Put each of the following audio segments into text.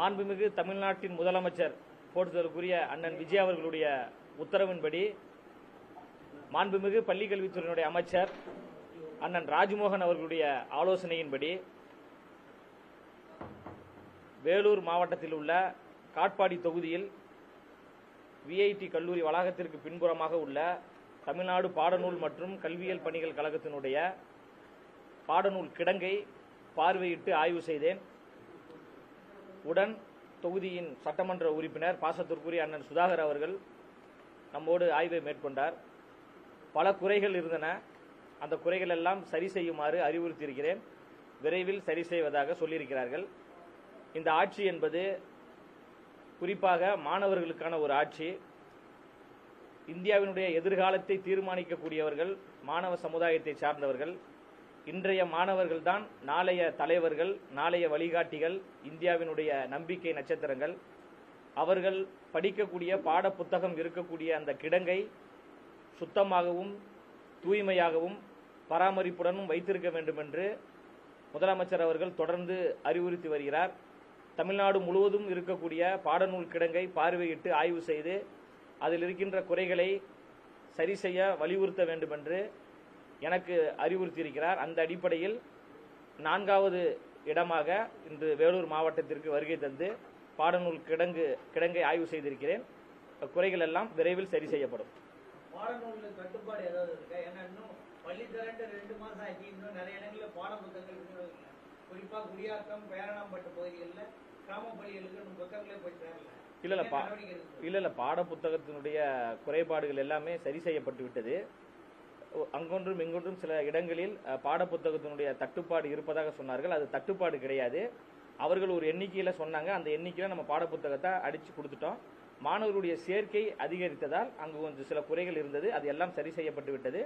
மாண்புமிகு தமிழ்நாட்டின் முதலமைச்சர் போற்றுதலுக்குரிய அண்ணன் விஜய் அவர்களுடைய உத்தரவின்படி மாண்புமிகு பள்ளிக்கல்வித்துறையினுடைய அமைச்சர் அண்ணன் ராஜ்மோகன் அவர்களுடைய ஆலோசனையின்படி வேலூர் மாவட்டத்தில் உள்ள காட்பாடி தொகுதியில் விஐடி கல்லூரி வளாகத்திற்கு பின்புறமாக உள்ள தமிழ்நாடு பாடநூல் மற்றும் கல்வியியல் பணிகள் கழகத்தினுடைய பாடநூல் கிடங்கை பார்வையிட்டு ஆய்வு செய்தேன். உடன் தொகுதியின் சட்டமன்ற உறுப்பினர் பாசத்திற்குரிய அண்ணன் சுதாகர் அவர்கள் நம்மோடு ஆய்வை மேற்கொண்டார். பல குறைகள் இருந்தன. அந்த குறைகள் எல்லாம் சரி செய்யுமாறு அறிவுறுத்தியிருக்கிறேன். விரைவில் சரி செய்வதாக சொல்லியிருக்கிறார்கள். இந்த ஆட்சி என்பது குறிப்பாக மாணவர்களுக்கான ஒரு ஆட்சி. இந்தியாவினுடைய எதிர்காலத்தை தீர்மானிக்கக்கூடியவர்கள் மாணவ சமுதாயத்தை சார்ந்தவர்கள். இன்றைய மாணவர்கள் தான் நாளைய தலைவர்கள், நாளைய வழிகாட்டிகள், இந்தியாவினுடைய நம்பிக்கை நட்சத்திரங்கள். அவர்கள் படிக்கக்கூடிய பாட புத்தகம் இருக்கக்கூடிய அந்த கிடங்கை சுத்தமாகவும் தூய்மையாகவும் பராமரிப்புடனும் வைத்திருக்க வேண்டும் என்று முதலமைச்சர் அவர்கள் தொடர்ந்து அறிவுறுத்தி வருகிறார். தமிழ்நாடு முழுவதும் இருக்கக்கூடிய பாடநூல் கிடங்கை பார்வையிட்டு ஆய்வு செய்து அதில் இருக்கின்ற குறைகளை சரி செய்ய வலியுறுத்த வேண்டும் என்று எனக்கு அறிவுறுத்தியிருக்கிறார். அந்த அடிப்படையில் 4வது இடமாக இன்று வேலூர் மாவட்டத்திற்கு வருகை தந்து பாடநூல் கிடங்கை ஆய்வு செய்திருக்கிறேன். குறைகள் எல்லாம் விரைவில் சரி செய்யப்படும். பாடநூல் கட்டுப்பாடு ஏதாவது இருக்கா? ஏன்னா இன்னும் பள்ளி திரண்டு 2 மாசம் ஆச்சு. இன்னும் நிறைய இடங்களில் பாட புத்தகங்கள் குறிப்பாக குடியாத்தம், பேரணாம்பட்டு பகுதிகளில் கிராம பள்ளிகளுக்கு புத்தகங்களே போய் சேரல. இல்ல பாட புத்தகத்தினுடைய குறைபாடுகள் எல்லாமே சரி செய்யப்பட்டு விட்டது. அங்கொன்றும் இங்கொன்றும் சில இடங்களில் பாட புத்தகத்தினுடைய தட்டுப்பாடு இருப்பதாக சொன்னார்கள். அது தட்டுப்பாடு கிடையாது. அவர்கள் ஒரு எண்ணிக்கையில சொன்னாங்க. அந்த எண்ணிக்கையில நம்ம பாட புத்தகத்தை அடிச்சு கொடுத்துட்டோம். மாணவர்களுடைய சேர்க்கை அதிகரித்ததால் அங்கு கொஞ்சம் சில குறைகள் இருந்தது. அது எல்லாம் சரி செய்யப்பட்டு விட்டது.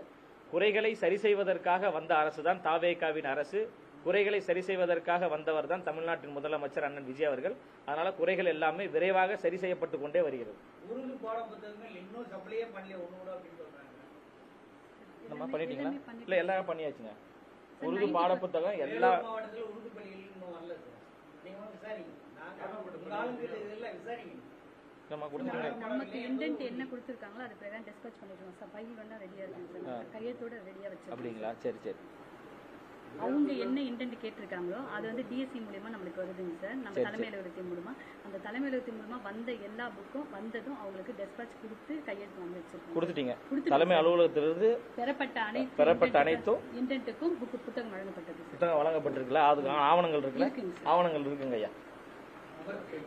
குறைகளை சரி செய்வதற்காக வந்த அரசு தான் தாவேகாவின் அரசு. குறைகளை சரி செய்வதற்காக வந்தவர் தான் தமிழ்நாட்டின் முதலமைச்சர் அண்ணன் விஜய் அவர்கள். அதனால குறைகள் எல்லாமே விரைவாக சரி செய்யப்பட்டு கொண்டே வருகிறது. உருது பாட புத்தகங்கள் இன்னும் சப்ளையே பண்ணல ஒண்ணு அப்படின்னு சொல்றாங்க. நம்ம பண்ணிட்டீங்களா? இல்ல எல்லாரும் பண்ணியாச்சுங்க. உருது பாட புத்தகம் எல்லா மாவட்டத்தில் உருது பள்ளிகள் இன்னும் வரல சார். நீங்க விசாரிங்க. நாங்க ஆளுங்கிட்ட இதெல்லாம் விசாரிங்க. நமக்கு இன்டென்ட் என்ன கொடுத்திருக்காங்களோ அது பிரகாரம் டிஸ்பேட்ச் பண்ணிடுவோம் சார். ஃபைல் வேணா ரெடியா இருக்கு சார். கையெழுத்தோட ரெடியா வச்சிருக்கோம். அப்படிங்களா? சரி சரி. அவங்க என்ன இன்டென்ட் கேட்டிருக்காங்களோ அது வந்து டிஎஸ்சி மூலமா நம்மளுக்கு வருதுங்க சார். நம்ம தலைமை அலுவலகத்தின் மூலமா அந்த தலைமை அலுவலகத்தின் மூலமா வந்த எல்லா புக்கும் வந்ததும் அவங்களுக்கு டிஸ்பேட்ச் கொடுத்து கையெழுத்து வாங்கி வச்சிருக்கோம். கொடுத்துட்டீங்க. தலைமை அலுவலகத்திலிருந்து பெறப்பட்ட அனைத்தும் இன்டென்ட்டுக்கும் புத்தகம் வழங்கப்பட்டது. புத்தகம் வழங்கப்பட்டிருக்குல்ல, அதுக்கு ஆவணங்கள் இருக்குல்ல? ஆவணங்கள் இருக்குங்க ஐயா.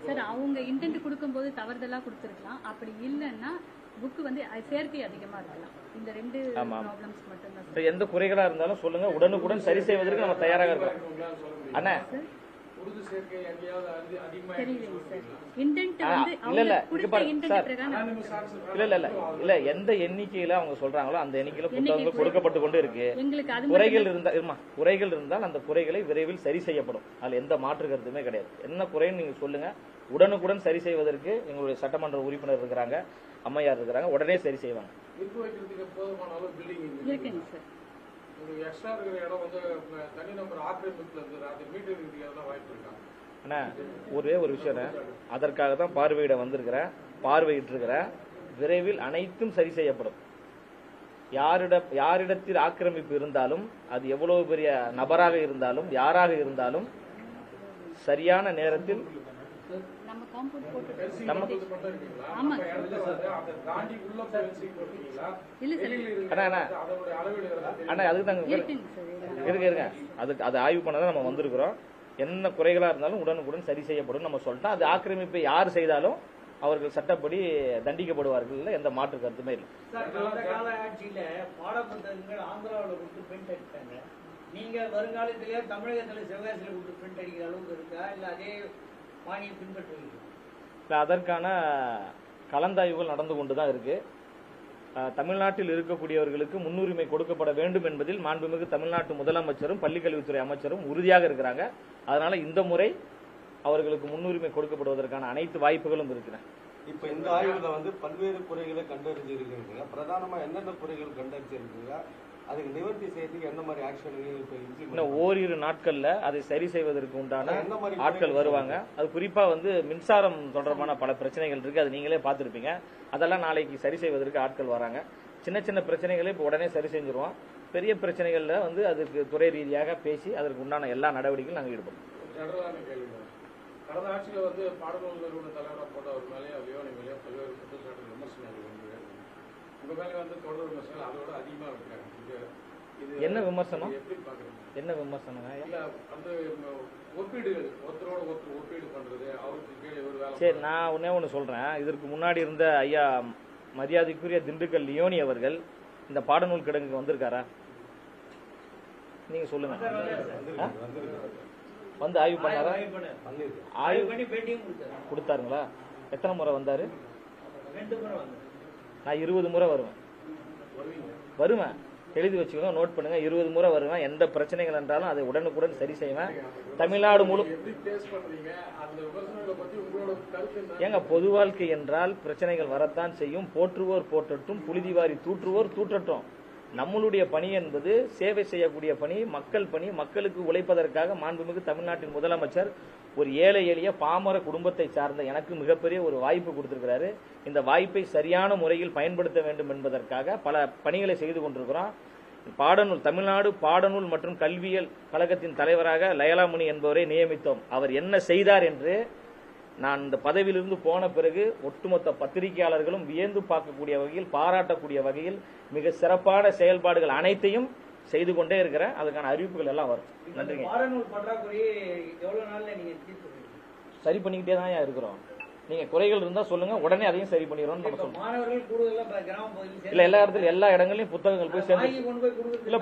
சார் அவங்க இன்டென்ட் கொடுக்கும்போது தவறுதலா கொடுத்துருக்கலாம். அப்படி இல்லைன்னா புக் வந்து சேர்க்கை அதிகமா இருக்கலாம். இந்த 2 ப்ராப்ளம்ஸ் மட்டும் தான். எந்த குறைகளா இருந்தாலும் சொல்லுங்க, உடனுக்குடன் சரி செய்வதற்கு நம்ம தயாராக இருக்கோம். அண்ணா இல்ல எந்த எண்ணிக்கையில அவங்க சொல்றாங்களோ அந்த எண்ணிக்கையில புத்தகங்கள் கொடுக்கப்பட்டு கொண்டு இருக்கு. குறைகள் இருந்தால் அந்த குறைகளை விரைவில் சரி செய்யப்படும். அதுல எந்த மாற்று கருத்துமே கிடையாது. என்ன குறைன்னு நீங்க சொல்லுங்க, உடனுக்குடன் சரி செய்வதற்கு எங்களுடைய சட்டமன்ற உறுப்பினர் இருக்கிறாங்க, அம்மையார் இருக்கிறாங்க, உடனே சரி செய்வாங்க. ஒரே ஒரு விஷயம், அதற்காக தான் பார்வையிட வந்திருக்கிறேன், பார்வையிட்டிருக்கிறேன். விரைவில் அனைத்தும் சரி செய்யப்படும். யாரிடத்தில் ஆக்கிரமிப்பு இருந்தாலும், அது எவ்வளவு பெரிய நபராக இருந்தாலும் யாராக இருந்தாலும் சரியான நேரத்தில் அது ஆய்வு பண்ணதான் நம்ம வந்திருக்கிறோம். என்ன குறைகளா இருந்தாலும் உடனுக்குடன் சரி செய்யப்படும் நம்ம சொல்லிட்டோம். அது ஆக்கிரமிப்பை யார் செய்தாலும் அவர்கள் சட்டப்படி தண்டிக்கப்படுவார்கள். எந்த மாற்று கருத்துமே இல்லை. நீங்க வருங்காலத்திலே தமிழகத்தில் சிவகாசியில் கொடுத்து பிரிண்ட் அடிக்கிற அளவுக்கு இருக்கா? இல்ல அதே பாணியை பின்பற்றுவீங்க? அதற்கான கலந்தாய்வுகள் நடந்து கொண்டுதான் இருக்கு. தமிழ்நாட்டில் இருக்கக்கூடியவர்களுக்கு முன்னுரிமை கொடுக்கப்பட வேண்டும் என்பதில் மாண்புமிகு தமிழ்நாட்டு முதலமைச்சரும் பள்ளிக்கல்வித்துறை அமைச்சரும் உறுதியாக இருக்கிறாங்க. அதனால இந்த முறை அவர்களுக்கு முன்னுரிமை கொடுக்கப்படுவதற்கான அனைத்து வாய்ப்புகளும் இருக்கிற. இப்ப இந்த ஆய்வுல வந்து பல்வேறு குறைகளை கண்டறிஞ்சிருக்கீங்க. பிரதானமா என்னென்ன குறைகள் கண்டறிஞ்சிருக்கீங்க? அதுக்கு நிவர்த்தி செய்யறதுக்கு என்ன மாதிரி ஆக்ஷன் இப்போ இன்னும் ஓரிரு நாட்கள்ல அதை சரி செய்வதற்கு உண்டான ஆட்கள் வருவாங்க. அது குறிப்பா வந்து மின்சாரம் தொடர்பான பல பிரச்சனைகள் இருக்கு, அது நீங்களே பார்த்திருப்பீங்க. அதெல்லாம் நாளைக்கு சரி செய்வதற்கு ஆட்கள் வராங்க. சின்ன சின்ன பிரச்சனைகளை இப்போ உடனே சரி செஞ்சிருவோம். பெரிய பிரச்சனைகள்ல வந்து அதுக்கு துறை ரீதியாக பேசி அதற்கு உண்டான எல்லா நடவடிக்கையும் நாங்கள் ஈடுபடுவோம். கடந்த ஆட்சியில வந்து பாடநூல் நிறுவன தலைவராக போட்ட ஒரு மேலேயோ லியோனி மேலேயோ பல்வேறு குற்றச்சாட்டு விமர்சனங்கள் வந்து உங்க மேலே வந்து தொடர் விமர்சனங்கள் அதோட அதிகமா இருக்காங்க. என்ன விமர்சனம்? எப்படி பாக்குறீங்க? என்ன விமர்சனம்? இல்ல அந்த ஒப்பீடுகள் ஒருத்தரோட ஒருத்தர் ஒப்பீடு பண்றது, அவருக்கு கீழே ஒரு வேலை. சரி, நான் ஒண்ணு சொல்றேன். இதற்கு முன்னாடி இருந்த ஐயா மரியாதைக்குரிய திண்டுக்கல் லியோனி அவர்கள் இந்த பாடநூல் கிடங்குக்கு வந்திருக்காரா? நீங்க சொல்லுங்க. வந்து ஆய்வு பண்ணாரா? ஆய்வு பண்ணி பேட்டியும் கொடுத்தாருங்களா? எத்தனை முறை வந்தாரு? 2 முறை வந்தாரு. நான் 20 முறை வருவேன். எழுதி வச்சுக்கோங்க, நோட் பண்ணுங்க. 20 முறை வருவேன். எந்த பிரச்சனைகள் என்றாலும் அதை உடனுக்குடன் சரி செய்வேன். தமிழ்நாடு முழு ஏங்க பொது வாழ்க்கை என்றால் பிரச்சனைகள் வரத்தான் செய்யும். போற்றுவோர் போற்றட்டும், புழுதிவாரி தூற்றுவோர் தூற்றட்டும். நம்மளுடைய பணி என்பது சேவை செய்யக்கூடிய பணி, மக்கள் பணி. மக்களுக்கு உழைப்பதற்காக மாண்புமிகு தமிழ்நாட்டின் முதலமைச்சர் ஒரு ஏழை எளிய பாமர குடும்பத்தை சார்ந்த எனக்கு மிகப்பெரிய ஒரு வாய்ப்பு கொடுத்திருக்கிறாரு. இந்த வாய்ப்பை சரியான முறையில் பயன்படுத்த வேண்டும் என்பதற்காக பல பணிகளை செய்து கொண்டிருக்கிறோம். பாடநூல் தமிழ்நாடு பாடநூல் மற்றும் கல்வியியல் கழகத்தின் தலைவராக லயலாமுனி என்பவரை நியமித்தோம். அவர் என்ன செய்தார் என்று நான் இந்த பதவியிலிருந்து போன பிறகு ஒட்டுமொத்த பத்திரிகையாளர்களும் வியந்து பார்க்கக்கூடிய வகையில், பாராட்டக்கூடிய வகையில் மிக சிறப்பான செயல்பாடுகள் அனைத்தையும் செய்து கொண்டே இருக்கிறேன். அதுக்கான அறிவிப்புகள் எல்லாம் வரும். நன்றிங்க. பாடநூல் பற்றாக்குறையை எவ்வளவு நாள்ல நீங்க சரி பண்ணிக்கிட்டே தான் இருக்கிறோம். நீங்க குறைகள் இருந்தா சொல்லுங்க, உடனே அதையும் சரி பண்ணிடுறோம். நம்ம சொல்றோம். மாணவர்கள் கூடுதலா கிராம பகுதியில் இல்ல எல்லா இடத்துல எல்லா இடங்களையும் புத்தகங்கள் போய் சேர்ந்து இல்ல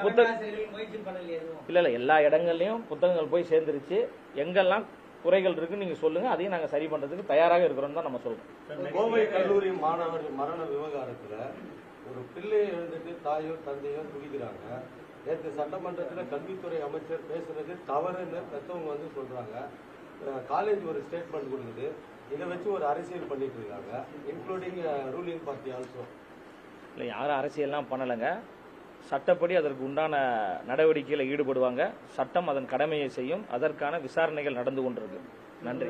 முயற்சி பண்ணலையே. இல்ல எல்லா இடங்கள்லயும் புத்தகங்கள் போய் சேர்ந்துருச்சு. எங்கெல்லாம் குறைகள் இருக்கு நீங்க சொல்லுங்க, அதையும் நாங்க சரி பண்றதுக்கு தயாராக இருக்கிறோம் தான் நம்ம சொல்றோம். கோவை கல்லூரி மாணவர் மரண விவகாரத்துல ஒரு பிள்ளையை எழுந்துட்டு தாயோ தந்தையோ துடிக்கிறாங்க. நேற்று சட்டமன்றத்தில் கல்வித்துறை அமைச்சர் பேசுறது தவறுன்னு பெற்றவங்க வந்து சொல்றாங்க. காலேஜ் ஒரு ஸ்டேட்மெண்ட் கொடுக்குது. இதை வச்சு ஒரு அரசியல் பண்ணிட்டு இருக்காங்க, இன்க்ளூடிங் ரூலிங் பார்ட்டி ஆல்சோ. இல்லை, யாரும் அரசியல்லாம் பண்ணலைங்க. சட்டப்படி அதற்கு உண்டான நடவடிக்கையில் ஈடுபடுவாங்க. சட்டம் அதன் கடமையை செய்யும். அதற்கான விசாரணைகள் நடந்து கொண்டிருக்கு. நன்றி.